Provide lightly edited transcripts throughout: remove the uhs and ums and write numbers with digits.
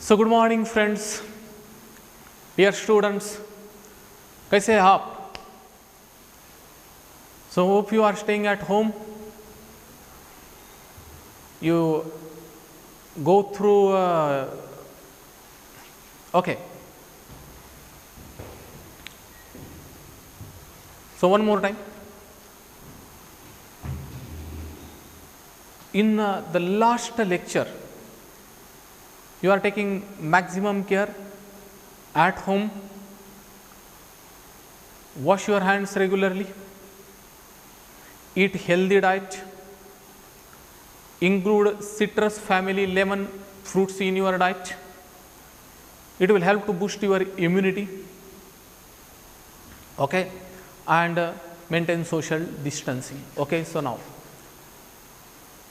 So good morning friends, dear students, कैसे हैं आप? So hope you are staying at home. You go through okay. So one more time. In the last lecture, you are taking maximum care at home. Wash your hands regularly. Eat healthy diet. Include citrus family lemon fruits in your diet. It will help to boost your immunity. Okay, and maintain social distancing. Okay, so now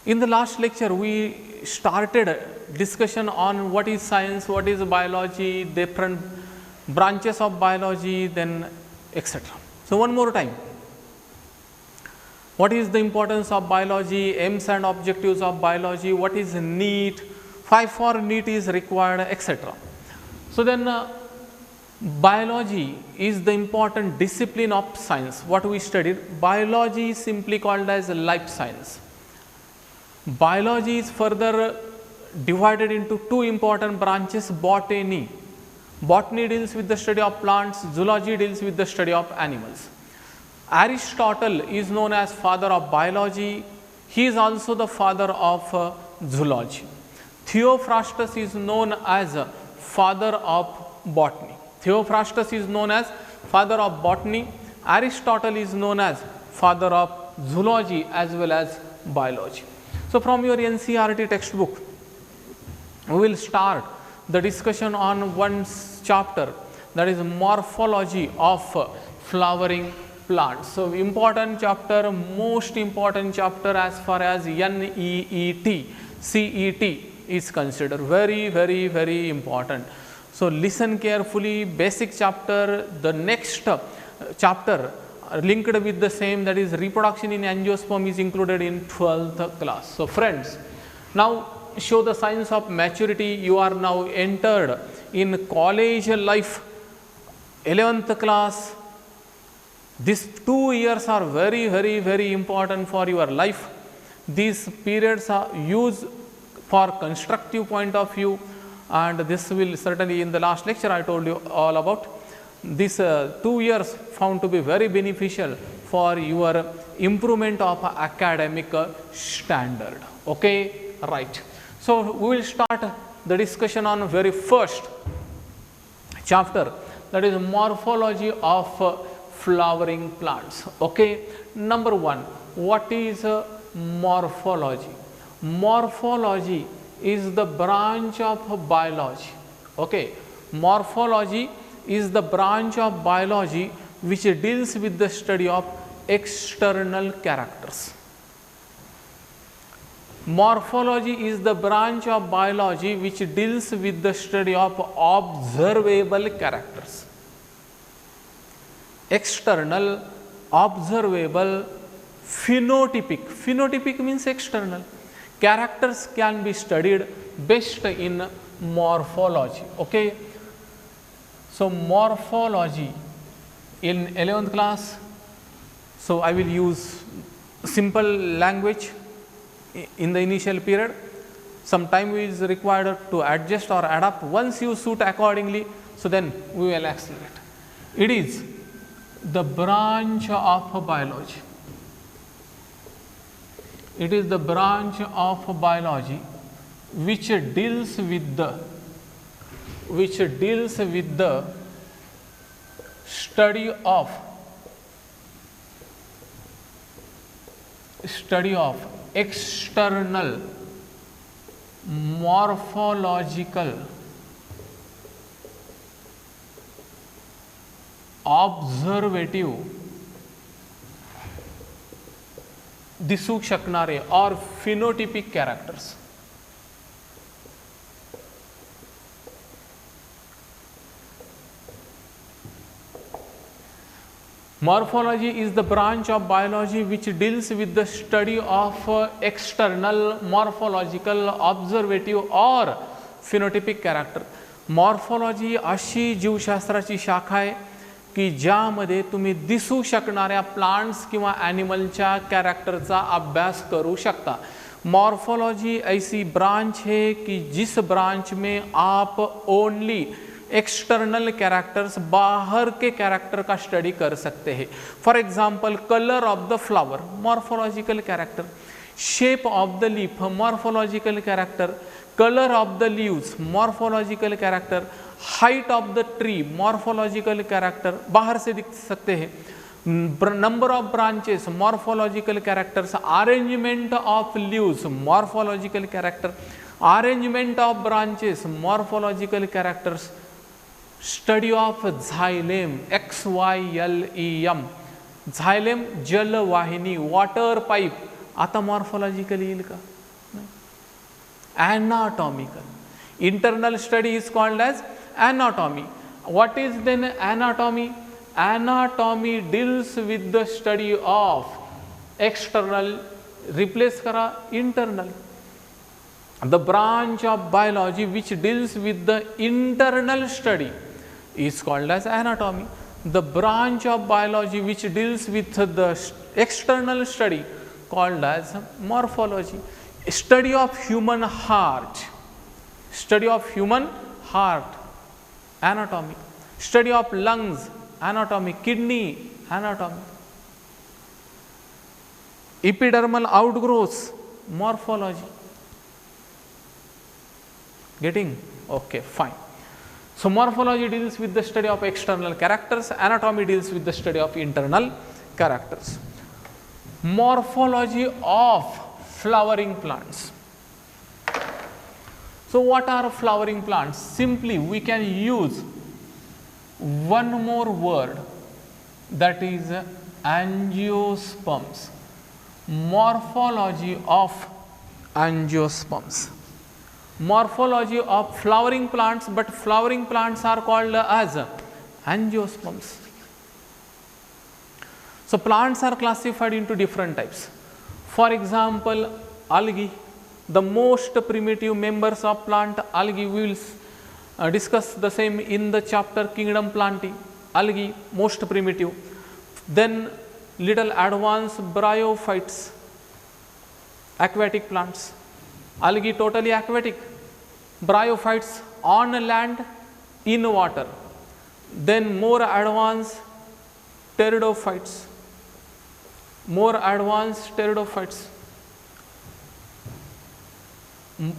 in the last lecture we started discussion on what is science, what is biology, different branches of biology, then etc. So one more time, what is the importance of biology, aims and objectives of biology, what is NEET, 5 for NEET is required, etc. So then biology is the important discipline of science. What we studied, biology is simply called as life science. Biology is further divided into two important branches, botany. Botany deals with the study of plants, zoology deals with the study of animals. Aristotle is known as father of biology. He is also the father of zoology. Theophrastus is known as father of botany. Theophrastus is known as father of botany. Aristotle is known as father of zoology as well as biology. So from your NCERT textbook, we will start the discussion on one chapter, that is morphology of flowering plants. So important chapter, most important chapter as far as NEET, CET is considered. Very important. So listen carefully, basic chapter, the next chapter linked with the same, that is reproduction in angiosperm, is included in 12th class. So friends, now show the signs of maturity. You are now entered in college life, 11th class. These 2 years are very important for your life. These periods are used for constructive point of view, and this will certainly, in the last lecture I told you all about. These 2 years found to be very beneficial for your improvement of academic standard. Okay, right. So we will start the discussion on very first chapter, that is morphology of flowering plants. Okay, number one, what is morphology? Morphology is the branch of biology. Okay, morphology is the branch of biology which deals with the study of external characters. Morphology is the branch of biology which deals with the study of observable characters. External, observable, phenotypic. Phenotypic means external. Characters can be studied best in morphology. Okay. So morphology in 11th class, so I will use simple language in the initial period. Some time is required to adjust or adapt. Once you suit accordingly, so then we will accelerate. It is the branch of biology. It is the branch of biology which deals with the study of external morphological observative दिसू शकणारे or phenotypic characters. Morphology is the branch of biology which deals with the study of external morphological observative or phenotypic character. Morphology अशी जीवशास्त्राची शाखा आहे की ज्यामध्ये तुम्ही दिसू शकणाऱ्या प्लांट्स किंवा ॲनिमलच्या कॅरेक्टरचा अभ्यास करू शकता. मॉर्फोलॉजी ऐसी ब्रांच है कि जिस ब्रांच में आप ओनली एक्सटर्नल कैरेक्टर्स, बाहर के कैरेक्टर का स्टडी कर सकते हैं. For example colour of the flower, morphological character. Shape of the leaf, morphological character. Colour of the leaves, morphological character. Height of the tree, morphological character, बाहर से दिख सकते हैं. Number of branches, morphological characters. Arrangement of leaves, morphological character. Arrangement of branches, morphological characters. Study of xylem, XYLEM, xylem जलवाहिनी, water pipe. आता morphological येईल का? anatomical. Internal study is called as anatomy. What is then anatomy? Anatomy deals with the study of external, replace kara internal. The branch of biology which deals with the internal study is called as anatomy. The branch of biology which deals with the external study called as morphology. Study of human heart, study of human heart, anatomy. Study of lungs, anatomy. Kidney, anatomy. Epidermal outgrowths, morphology. Getting? Okay, fine. So morphology deals with the study of external characters, anatomy deals with the study of internal characters. Morphology of flowering plants. So what are flowering plants? Simply we can use one more word, that is angiosperms. Morphology of angiosperms. Morphology of flowering plants, but flowering plants are called as angiosperms. So plants are classified into different types. For example, algae, the most primitive members of plant. Algae, we will discuss the same in the chapter Kingdom Plantae. Algae, most primitive. Then little advanced bryophytes, aquatic plants. Algae totally aquatic. Bryophytes on land, in water. Then more advanced pteridophytes. More advanced pteridophytes.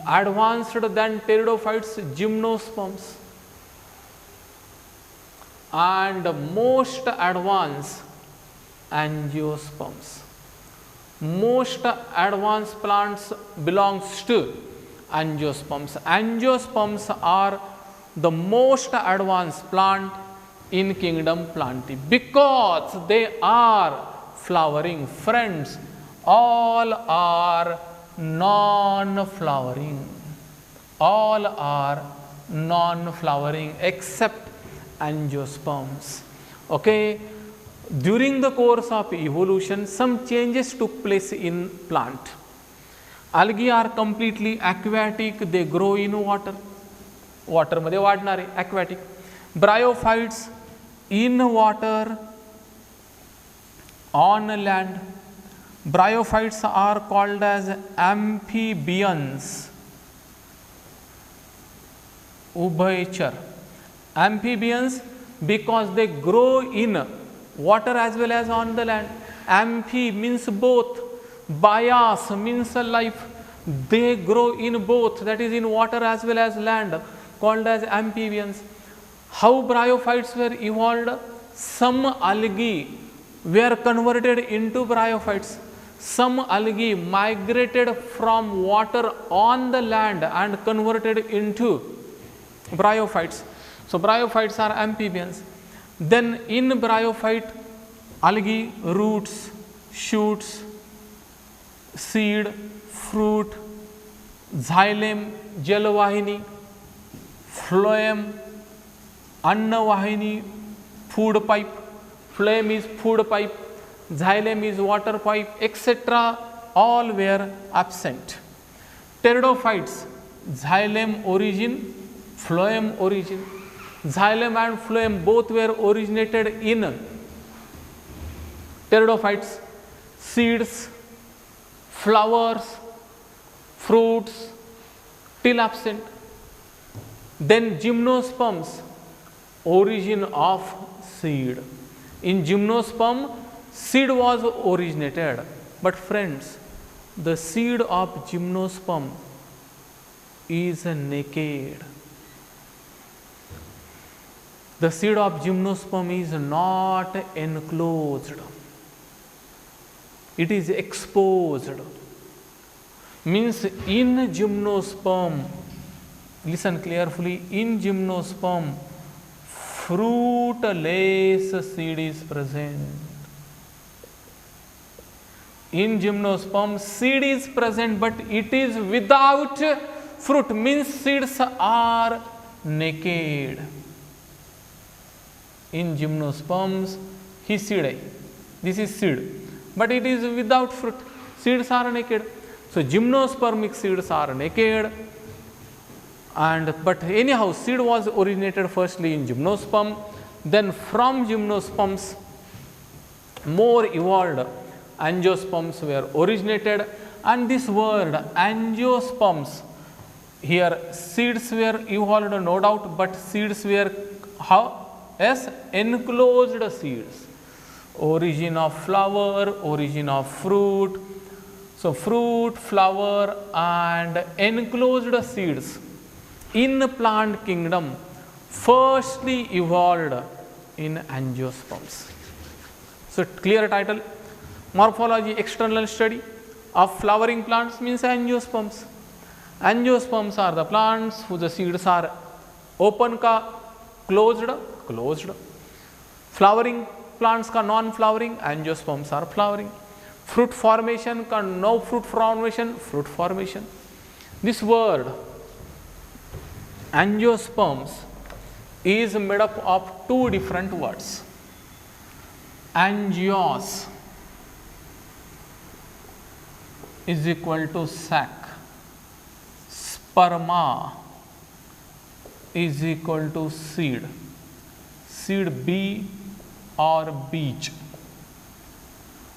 Advanced than pteridophytes, gymnosperms. And most advanced angiosperms. Most advanced plants belongs to angiosperms. Angiosperms are the most advanced plant in Kingdom Plantae because they are flowering. Friends, all are non-flowering. All are non-flowering except angiosperms. Okay. During the course of evolution, some changes took place in plant. Algae are completely aquatic, they grow in water. Water मध्ये वाढणारे aquatic. Bryophytes in water, on land. Bryophytes are called as amphibians. Ubhaychar. Amphibians because they grow in water as well as on the land. Amphi means both. Bias means life. They grow in both, that is in water as well as land, called as amphibians. How bryophytes were evolved? Some algae were converted into bryophytes. Some algae migrated from water on the land and converted into bryophytes. So bryophytes are amphibians. Then in bryophyte, algae, roots, shoots, seed, fruit, xylem, jalvahini, phloem, annavahini, food pipe. Phloem is food pipe, xylem is water pipe, etc. all were absent. Pteridophytes, xylem origin, phloem origin. Xylem and phloem both were originated in pteridophytes, seeds, flowers, fruits, till absent. Then gymnosperms, origin of seed. In gymnosperm, seed was originated. But friends, the seed of gymnosperm is naked. The seed of gymnosperm is not enclosed. It is exposed. Means in gymnosperm, listen carefully, in gymnosperm, fruitless seed is present. In gymnosperm, seed is present, but it is without fruit, means seeds are naked. In gymnosperms, this is seed, but it is without fruit, seeds are naked. So gymnospermic seeds are naked, but anyhow seed was originated firstly in gymnosperm, then from gymnosperms more evolved angiosperms were originated, and this word angiosperms, here seeds were evolved no doubt, but seeds were how? As enclosed seeds. Origin of flower, origin of fruit. So fruit, flower and enclosed seeds in plant kingdom firstly evolved in angiosperms. So clear title, morphology external study of flowering plants means angiosperms. Angiosperms are the plants whose seeds are open ka closed. Flowering plants ka non-flowering, angiosperms are flowering. Fruit formation ka no fruit formation. This word angiosperms is made up of two different words. Angios is equal to sac. Sperma is equal to seed. Seed bee or beach.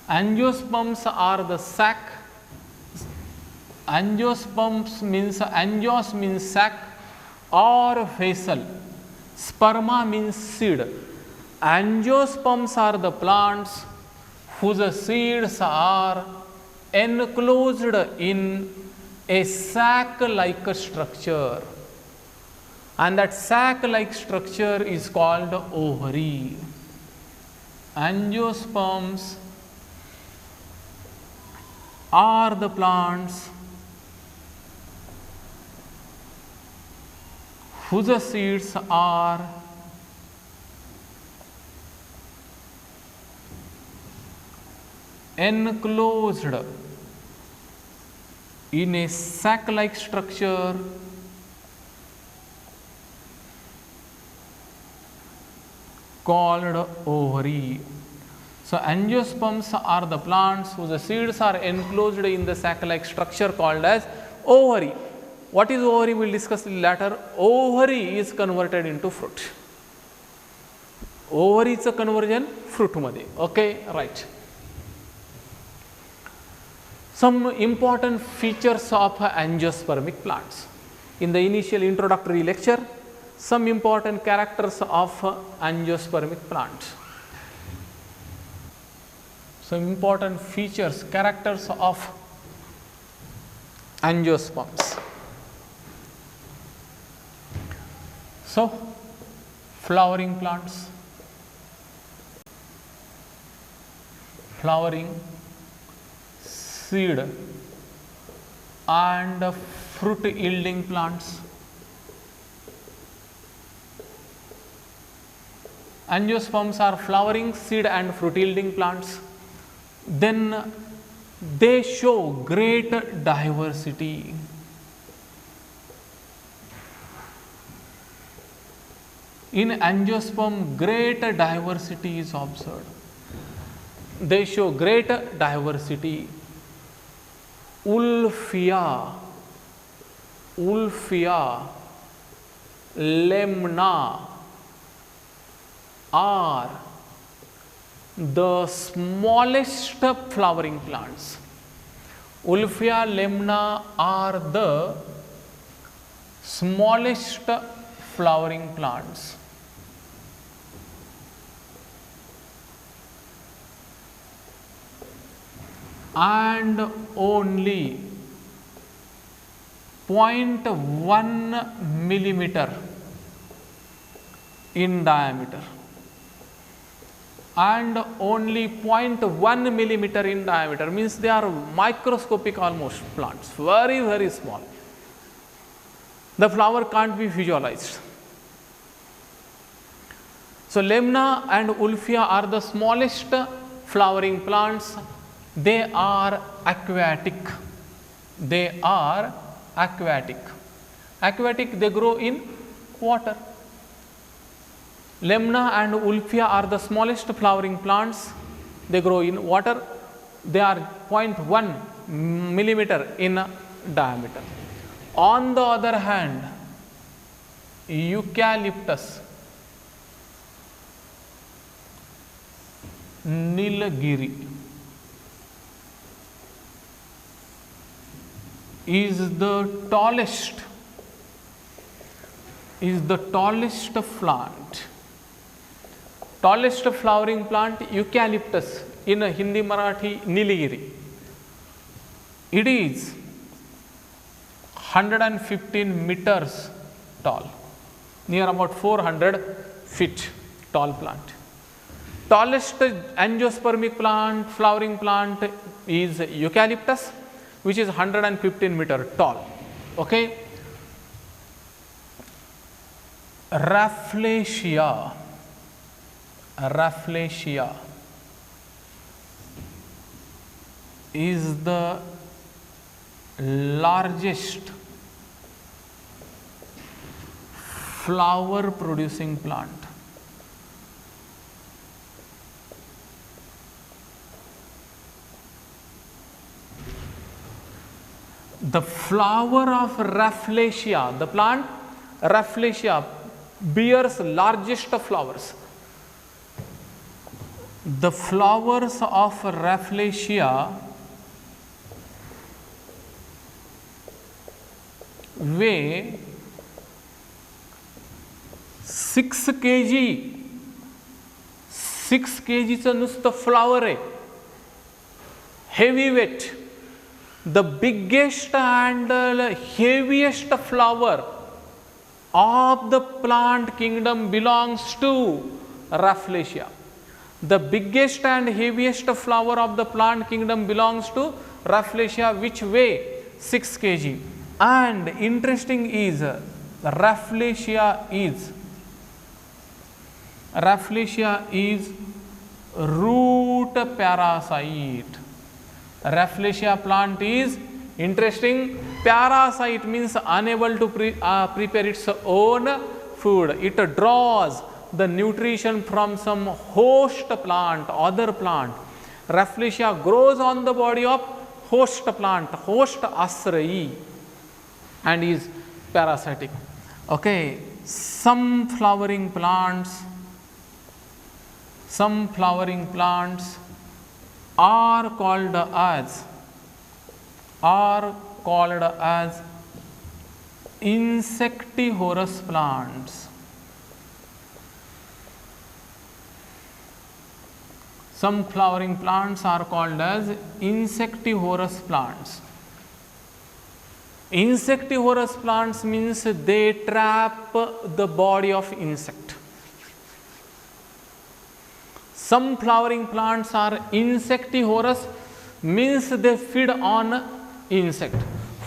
Angiosperms are the sac. Angiosperms means, angios means sac or vessel. Sperma means seed. Angiosperms are the plants whose seeds are enclosed in a sac-like structure, and that sac-like structure is called ovary. Angiosperms are the plants whose seeds are enclosed in a sac-like structure called ovary. So angiosperms are the plants whose seeds are enclosed in the sac-like structure called as ovary. What is ovary? We will discuss later. Ovary is converted into fruit. Ovary is a conversion fruit मध्ये. Okay, right. Some important features of angiospermic plants. In the initial introductory lecture, some important characters of angiospermic plants. Some important features, characters of angiosperms. So, flowering plants, flowering, seed and fruit yielding plants. Angiosperms are flowering, seed and fruit yielding plants. Then they show great diversity. In angiosperm, great diversity is observed. They show great diversity. Ulfia Ulfia, Lemna are the smallest flowering plants. Ulfia, Lemna are the smallest flowering plants. And only 0.1 millimeter in diameter, and only 0.1 millimeter in diameter means they are microscopic almost plants, very, very small. The flower can't be visualized. So, Lemna and Ulfia are the smallest flowering plants. They are aquatic. They are aquatic. Aquatic, they grow in water. Lemna and Ulfia are the smallest flowering plants. They grow in water. They are 0.1 millimeter in diameter. On the other hand, Eucalyptus, Nilgiri is the tallest plant. Tallest flowering plant, Eucalyptus, in Hindi Marathi Nilgiri. It is 115 meters tall, near about 400 feet tall plant. Tallest angiospermic plant, flowering plant is Eucalyptus, which is 115 meter tall. Okay. Rafflesia is the largest flower producing plant. The flower of Rafflesia, the plant Rafflesia bears largest flowers. The flowers of Rafflesia weigh 6 kg. 6 kg चं नुसतं flower आहे, heavy weight. The biggest and heaviest flower of the plant kingdom belongs to Rafflesia. The biggest and heaviest flower of the plant kingdom belongs to Rafflesia, which weigh 6 kg. And interesting is, Rafflesia is root parasite. Rafflesia plant is interesting parasite, means unable to prepare its own food. It draws the nutrition from some host plant, other plant. Rafflesia grows on the body of host plant, host asrayi, and is parasitic. Okay, some flowering plants are called as insectivorous plants. Some flowering plants are called as insectivorous plants. Insectivorous plants means they trap the body of insect. Some flowering plants are insectivorous, means they feed on insect.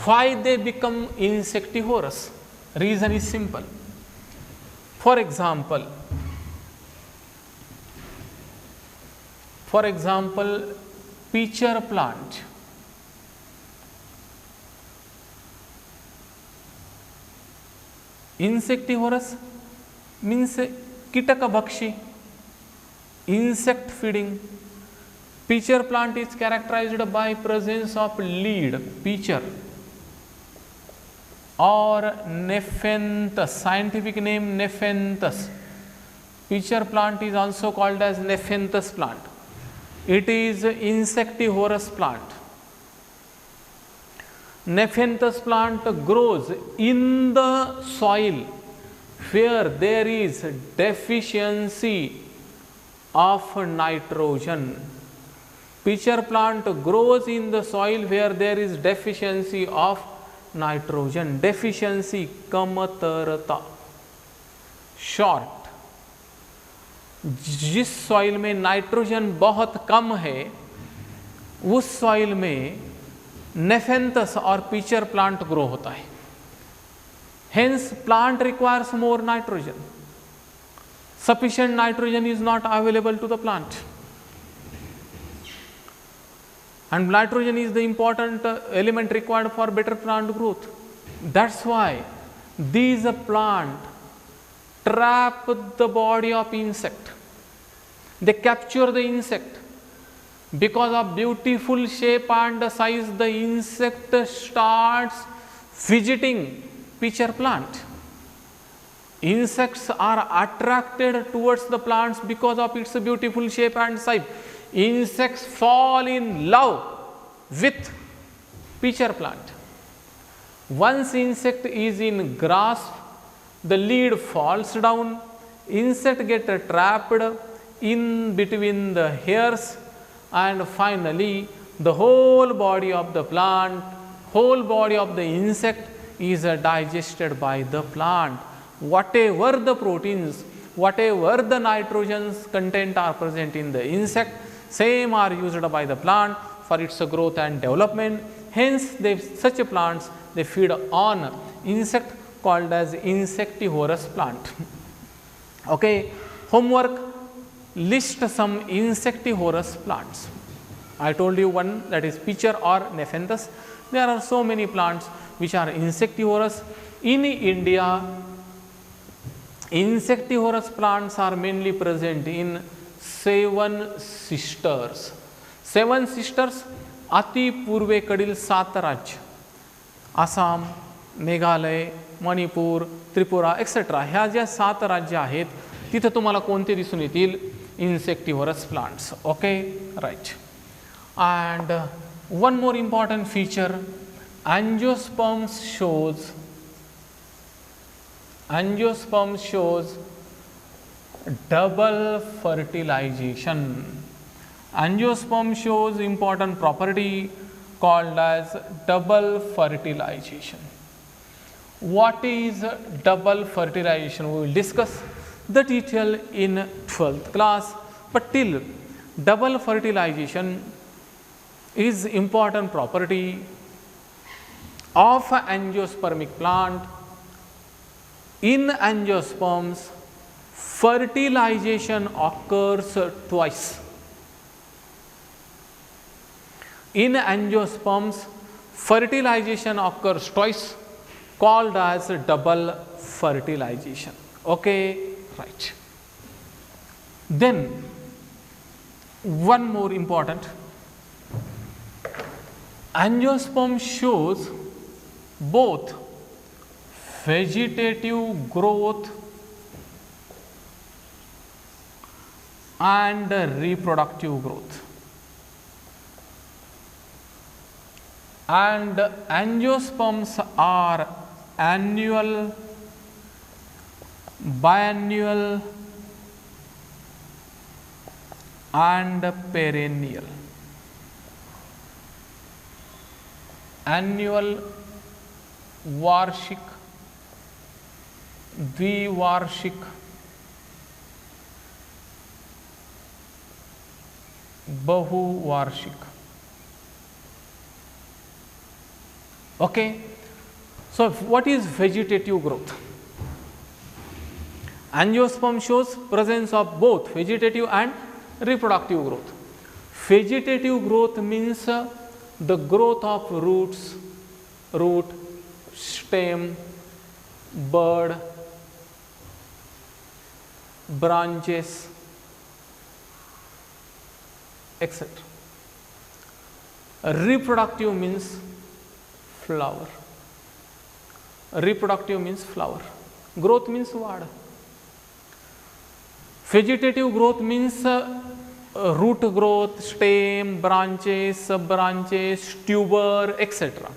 Why they become insectivorous? Reason is simple. For example, pitcher plant. Insectivorous means kitakabhakshi, insect feeding. Pitcher plant is characterized by presence of lead, pitcher, or Nepenthes, scientific name Nepenthes. Pitcher plant is also called as Nepenthes plant. It is insectivorous plant. Nepenthes plant grows in the soil where there is deficiency of nitrogen. Pitcher plant grows in the soil where there is deficiency of nitrogen. Deficiency कमतरता, short, जिस soil में nitrogen बहुत कम है उस soil में नेफेंथस और pitcher plant grow होता है. Hence plant requires more nitrogen. Sufficient nitrogen is not available to the plant, and nitrogen is the important element required for better plant growth. That's why these plant trap the body of insect. They capture the insect. Because of beautiful shape and size, the insect starts visiting pitcher plant. Insects are attracted towards the plants because of its beautiful shape and size. Insects fall in love with pitcher plant. Once insect is in grasp, the lead falls down, insect get trapped in between the hairs, and finally the whole body of the plant, whole body of the insect is digested by the plant. Whatever the proteins, whatever the nitrogen's content are present in the insect, same are used by the plant for its growth and development. Hence, such plants, they feed on insect called as insectivorous plant. Okay, homework, list some insectivorous plants. I told you one, that is pitcher or Nepenthes. There are so many plants which are insectivorous. In India, insectivorous plants are mainly present in 7 sisters. 7 sisters, अति पूर्वेकडील 7 राज्य, Assam, Meghalaya, Manipur, Tripura etcetera, ह्या ज्या 7 राज्य आहेत तिथे तुम्हाला कोणते दिसून येतील? insectivorous plants. Okay, right. And one more important feature, angiosperms shows double fertilization. Angiosperm shows important property called as double fertilization. What is double fertilization? We will discuss the detail in 12th class, but till double fertilization is important property of angiospermic plant. In angiosperms, fertilization occurs twice. In angiosperms, fertilization occurs twice, called as double fertilization. Okay, right. Then one more important, angiosperm shows both vegetative growth and reproductive growth. And angiosperms are annual, biennial and perennial. Annual, वार्षिक, द्विवार्षिक, बहुवार्षिक. Okay, so what is vegetative growth? Angiosperm shows presence of both vegetative and reproductive growth. Vegetative growth means the growth of roots, root, stem, bud, branches, etc. Reproductive means flower. reproductive means flower, growth means वाढ. Vegetative growth means root growth, stem, branches, sub branches, tuber, etc.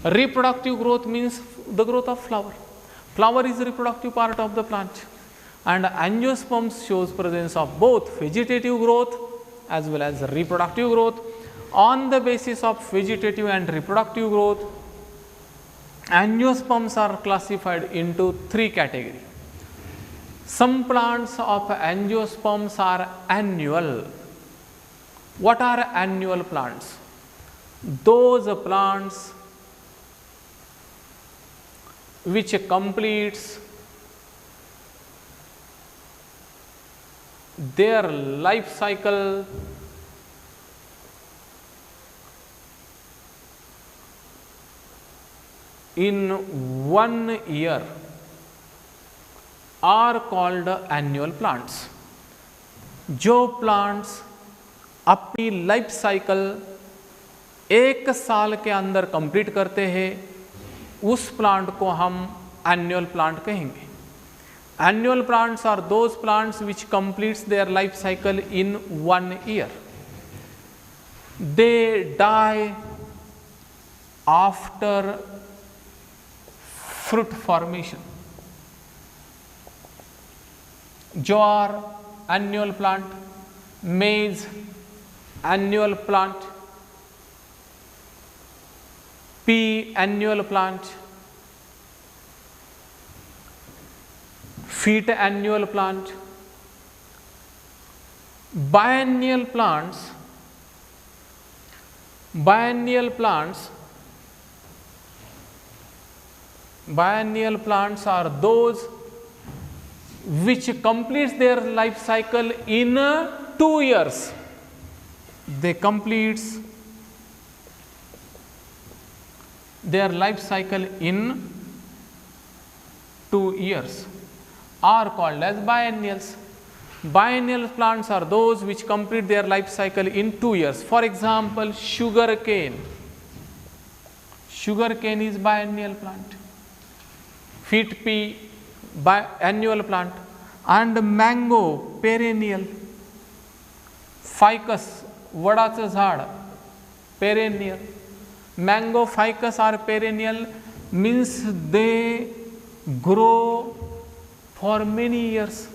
Reproductive growth means the growth of flower. Flower is the reproductive part of the plant, and angiosperms shows presence of both vegetative growth as well as reproductive growth. On the basis of vegetative and reproductive growth, angiosperms are classified into three categories. Some plants of angiosperms are annual. What are annual plants? Those plants which completes their life cycle in 1 year are called annual plants. जो plants अपनी life cycle 1 साल के अंदर complete करते हैं, उस plant को हम एनुअल प्लांट कहेंगे. Annual plants are those plants which completes their life cycle in 1 year. They die after fruit formation. Jowar, annual plant. Maize, annual plant. Pea, annual plant. Wheat, annual plant. Biennial plants. Biennial plants are those which completes their life cycle in 2 years. They completes their life cycle in 2 years, are called as biennials. Biennial plants are those which complete their life cycle in 2 years. For example, sugar cane. Sugar cane is biennial plant. Wheat pea, biannual plant. And mango, perennial. Ficus, वडाचं झाड, perennial. Mango, ficus are perennial, means they grow for many years.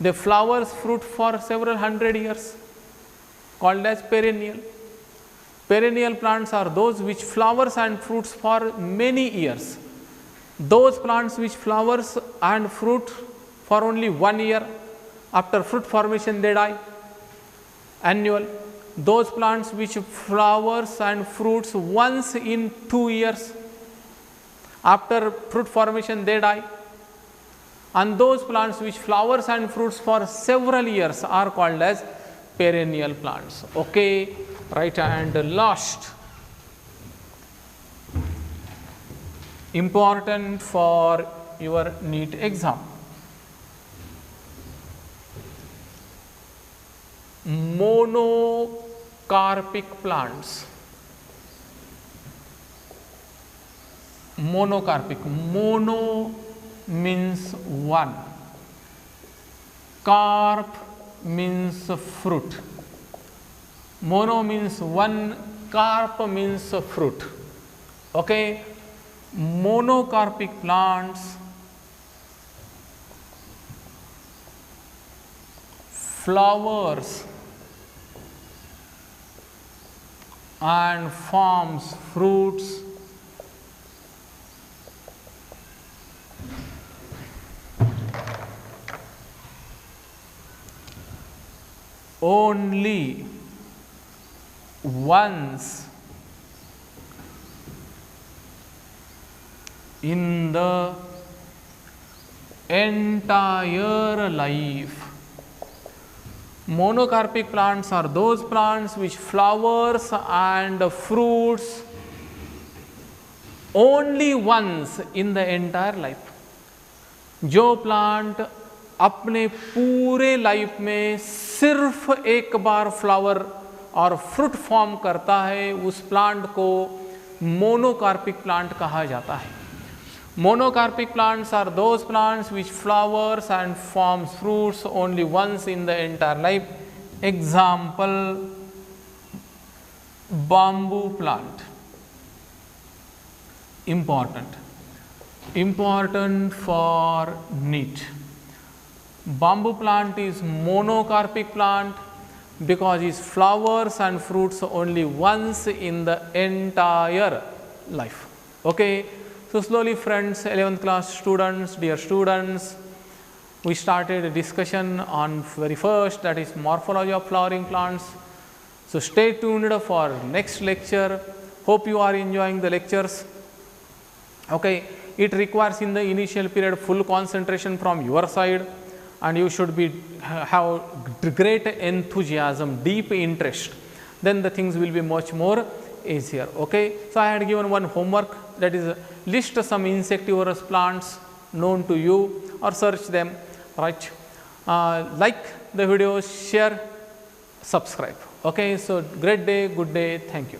They flowers fruit for several hundred years, called as perennial. Perennial plants are those which flowers and fruits for many years. Those plants which flowers and fruit for only 1 year, after fruit formation they die, annual. Those plants which flowers and fruits once in 2 years, after fruit formation they die. And those plants which flowers and fruits for several years are called as perennial plants. Okay, right, and last, important for your NEET exam, monocarpic plants. Monocarpic, mono means one, carp means fruit. Mono means one, carp means fruit. Okay, monocarpic plants flowers and forms fruits only once in the entire life. Monocarpic plants are those plants which flowers and fruits only once in the entire life. जो plant अपने पूरे life में सिर्फ एक बार flower और fruit form करता है, उस प्लांट को मोनोकार्पिक प्लांट कहा जाता है। Monocarpic plants are those plants which flowers and forms fruits only once in the entire life. Example bamboo plant. Important for NEET. Bamboo plant is monocarpic plant because it flowers and fruits only once in the entire life. Okay. So slowly friends, 11th class students, dear students, we started a discussion on very first, that is morphology of flowering plants. So stay tuned for next lecture. Hope you are enjoying the lectures. Okay. It requires in the initial period full concentration from your side, and you should have great enthusiasm, deep interest. Then the things will be much more easier. Okay. So I had given one homework, that is list some insectivorous plants known to you or search them, right. Like the video, share, subscribe. Okay. So great day, good day, thank you.